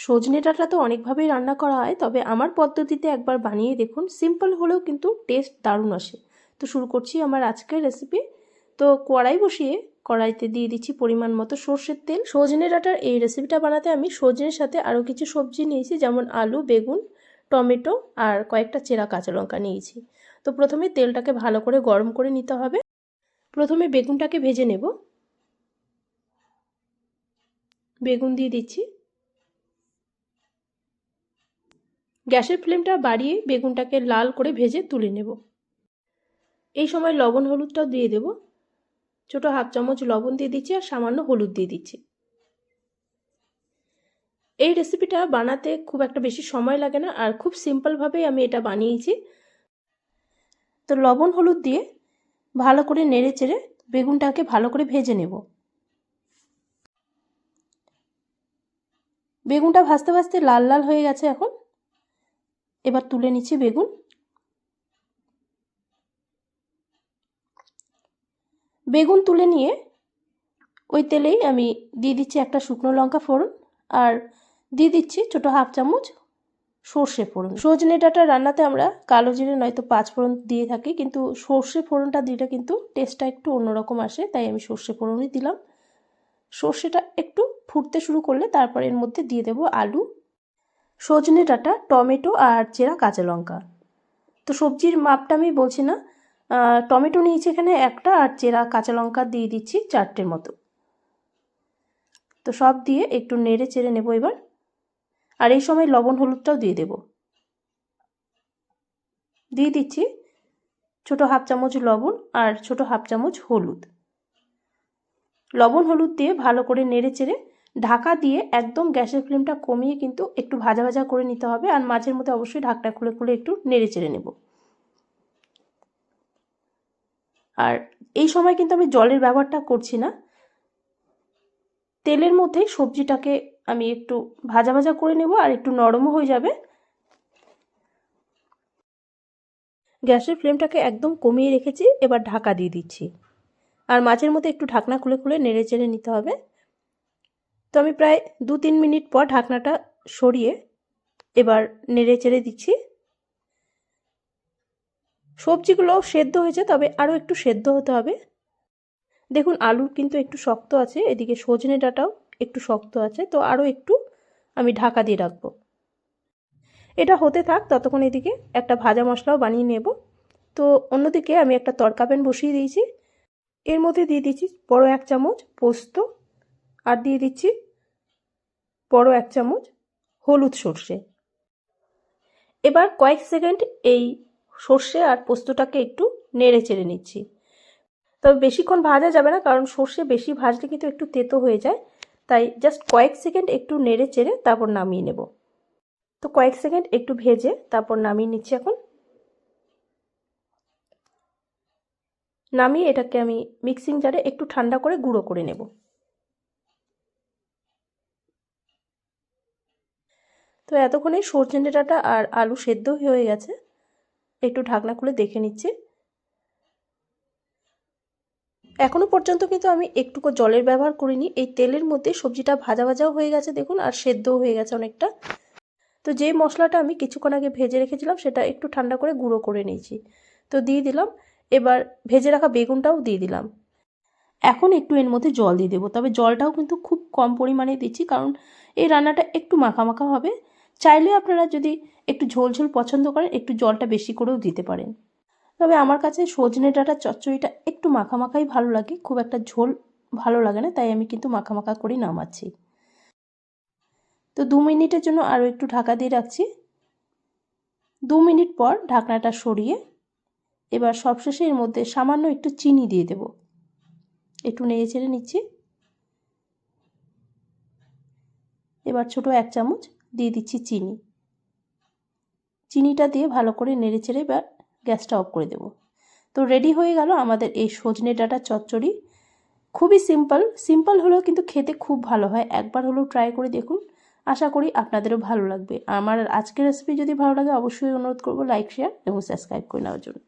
সজনে ডাঁটা তো অনেকভাবেই রান্না করা হয়, তবে আমার পদ্ধতিতে একবার বানিয়ে দেখুন। সিম্পল হলেও কিন্তু টেস্ট দারুণ আসে। তো শুরু করছি আমার আজকের রেসিপি। তো কড়াই বসিয়ে কড়াইতে দিয়ে দিচ্ছি পরিমাণ মতো সর্ষের তেল। সজনে ডাঁটার এই রেসিপিটা বানাতে আমি সজনের সাথে আরও কিছু সবজি নিয়েছি, যেমন আলু, বেগুন, টমেটো আর কয়েকটা চেরা কাঁচা লঙ্কা নিয়েছি। তো প্রথমে তেলটাকে ভালো করে গরম করে নিতে হবে। প্রথমে বেগুনটাকে ভেজে নেব। বেগুন দিয়ে দিচ্ছি। গ্যাসের ফ্লেমটা বাড়িয়ে বেগুনটাকে লাল করে ভেজে তুলে নেব। এই সময় লবণ হলুদটাও দিয়ে দেব। ছোটো হাফ চামচ লবণ দিয়ে দিচ্ছি আর সামান্য হলুদ দিয়ে দিচ্ছি। এই রেসিপিটা বানাতে খুব একটা বেশি সময় লাগে না আর খুব সিম্পলভাবেই আমি এটা বানিয়েছি। তো লবণ হলুদ দিয়ে ভালো করে নেড়ে চেড়ে বেগুনটাকে ভালো করে ভেজে নেব। বেগুনটা ভাজতে ভাজতে লাল লাল হয়ে গেছে এখন। এবার তুলে নিচ্ছি বেগুন। বেগুন তুলে নিয়ে ওই তেলেই আমি দিয়ে দিচ্ছি একটা শুকনো লঙ্কা ফোড়ন আর দিয়ে দিচ্ছি ছোটো হাফ চামচ সর্ষে ফোড়ন। সজনে ডাঁটা রান্নাতে আমরা কালো জিরে নয়তো পাঁচ ফোড়ন দিয়ে থাকি, কিন্তু সর্ষে ফোড়নটা দিলে কিন্তু টেস্টটা একটু অন্যরকম আসে, তাই আমি সর্ষে ফোড়নই দিলাম। সর্ষেটা একটু ফুটতে শুরু করলে তারপর এর মধ্যে দিয়ে দেব আলু, সজনে ডাঁটা, টমেটো আর চেরা কাঁচা লঙ্কা। তো সবজির মাপটা আমি বলছি না। টমেটো নিয়েছি এখানে একটা আর চেরা কাঁচা লঙ্কা দিয়ে দিচ্ছি 4টের মতো। তো সব দিয়ে একটু নেড়ে চেড়ে নেব এবার। আর এই সময় লবণ হলুদটাও দিয়ে দেব। দিয়ে দিচ্ছি ছোটো হাফ চামচ লবণ আর ছোটো হাফ চামচ হলুদ। লবণ হলুদ দিয়ে ভালো করে নেড়ে চেড়ে ঢাকা দিয়ে একদম গ্যাসের ফ্লেমটা কমিয়ে কিন্তু একটু ভাজা ভাজা করে নিতে হবে। আর মাঝের মধ্যে অবশ্যই ঢাকটা খুলে খুলে একটু নেড়ে চেড়ে নেব। আর এই সময় কিন্তু আমি জলের ব্যবহারটা করছি না। তেলের মধ্যেই সবজিটাকে আমি একটু ভাজা ভাজা করে নেব আর একটু নরমও হয়ে যাবে। গ্যাসের ফ্লেমটাকে একদম কমিয়ে রেখেছি, এবার ঢাকা দিয়ে দিচ্ছি। আর মাঝের মধ্যে একটু ঢাকনা খুলে খুলে নেড়ে চেড়ে নিতে হবে। তো আমি প্রায় 2-3 মিনিট পর ঢাকনাটা সরিয়ে এবার নেড়ে চেড়ে দিচ্ছি। সবজিগুলো সেদ্ধ হয়েছে, তবে আরও একটু সেদ্ধ হতে হবে। দেখুন আলু কিন্তু একটু শক্ত আছে, এদিকে সজনে ডাঁটাও একটু শক্ত আছে, তো আরও একটু আমি ঢাকা দিয়ে রাখবো। এটা হতে থাক, ততক্ষণ এদিকে একটা ভাজা মশলাও বানিয়ে নেব। তো অন্যদিকে আমি একটা তড়কা প্যান বসিয়ে দিয়েছি। এর মধ্যে দিয়ে দিচ্ছি বড় 1 চামচ পোস্ত আর দিয়ে দিচ্ছি বড় 1 চামচ হলুদ সর্ষে। এবার কয়েক সেকেন্ড এই সর্ষে আর পোস্তটাকে একটু নেড়ে চেড়ে নিচ্ছি। তবে বেশিক্ষণ ভাজা যাবে না, কারণ সর্ষে বেশি ভাজলে কিন্তু একটু তেতো হয়ে যায়, তাই জাস্ট কয়েক সেকেন্ড একটু নেড়ে চেড়ে তারপর নামিয়ে নেব। তো কয়েক সেকেন্ড একটু ভেজে তারপর নামিয়ে নিচ্ছি এখন। নামিয়ে এটাকে আমি মিক্সিং জারে একটু ঠান্ডা করে গুঁড়ো করে নেব। তো এতক্ষণে সজনে ডাঁটা আর আলু সেদ্ধ হয়ে গেছে। একটু ঢাকনা খুলে দেখে নিচ্ছি। এখনো পর্যন্ত কিন্তু আমি একটুকু জলের ব্যবহার করিনি। এই তেলের মধ্যে সবজিটা ভাজা ভাজাও হয়ে গেছে দেখুন, আর সেদ্ধও হয়ে গেছে অনেকটা। তো যে মশলাটা আমি কিছুক্ষণ আগে ভেজে রেখেছিলাম সেটা একটু ঠান্ডা করে গুঁড়ো করে নিয়েছি। তো দিয়ে দিলাম। এবার ভেজে রাখা বেগুনটাও দিয়ে দিলাম। এখন একটু এর মধ্যে জল দিয়ে দেবো, তবে জলটাও কিন্তু খুব কম পরিমাণে দিচ্ছি, কারণ এই রান্নাটা একটু মাখা মাখা হবে। চাইলে আপনারা যদি একটু ঝোল ঝোল পছন্দ করেন একটু জলটা বেশি করেও দিতে পারেন। তবে আমার কাছে সজনে ডাঁটার চচ্চড়িটা একটু মাখা মাখাই ভালো লাগে, খুব একটা ঝোল ভালো লাগে না, তাই আমি কিন্তু মাখা মাখা করেই নামাচ্ছি। তো 2 মিনিটের জন্য আরও একটু ঢাকা দিয়ে রাখছি। 2 মিনিট পর ঢাকনাটা সরিয়ে এবার সবশেষে এর মধ্যে সামান্য একটু চিনি দিয়ে দেব। একটু নেড়ে চেড়ে নিচ্ছি। এবার ছোট 1 চামচ দিয়ে দিচ্ছি চিনি। চিনিটা দিয়ে ভালো করে নেড়ে চেড়ে এবার গ্যাসটা অফ করে দেব। তো রেডি হয়ে গেল আমাদের এই সজনে ডাঁটার চচ্চড়ি। খুবই সিম্পল হলেও কিন্তু খেতে খুব ভালো হয়। একবার হলেও ট্রাই করে দেখুন, আশা করি আপনাদেরও ভালো লাগবে। আমার আজকের রেসিপি যদি ভালো লাগে অবশ্যই অনুরোধ করব লাইক, শেয়ার এবং সাবস্ক্রাইব করে নেওয়ার জন্য।